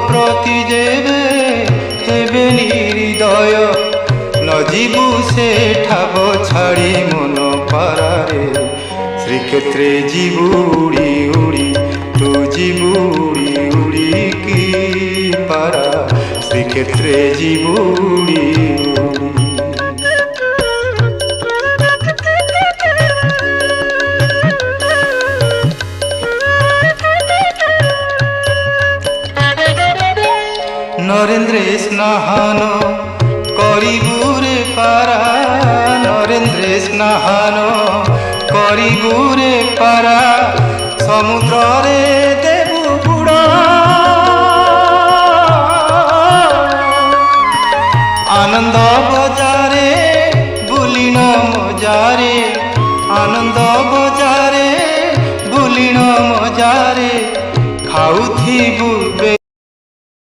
প্রতি যেবে হেবে নিহৃদয় নজিবু সে ঠাব ছাড়ি মন পারারে শ্রীক্ষেত্রে ଯିବୁ উড়ি উড়ি তু ଯିବୁ উড়ি উড়ি কি পারা শ্রীক্ষেত্রে ଯିବୁ উড়ি উড়ি নরেন্দ্রে স্নাহান করিবুরে পারা নরেন্দ্রে স্নাহান করিবুরে পারা সমুদ্রে দেবু বুড় আনন্দ বজারে বুলিণ মজারে আনন্দ বজারে বুলিণ মজারে খাউথিবু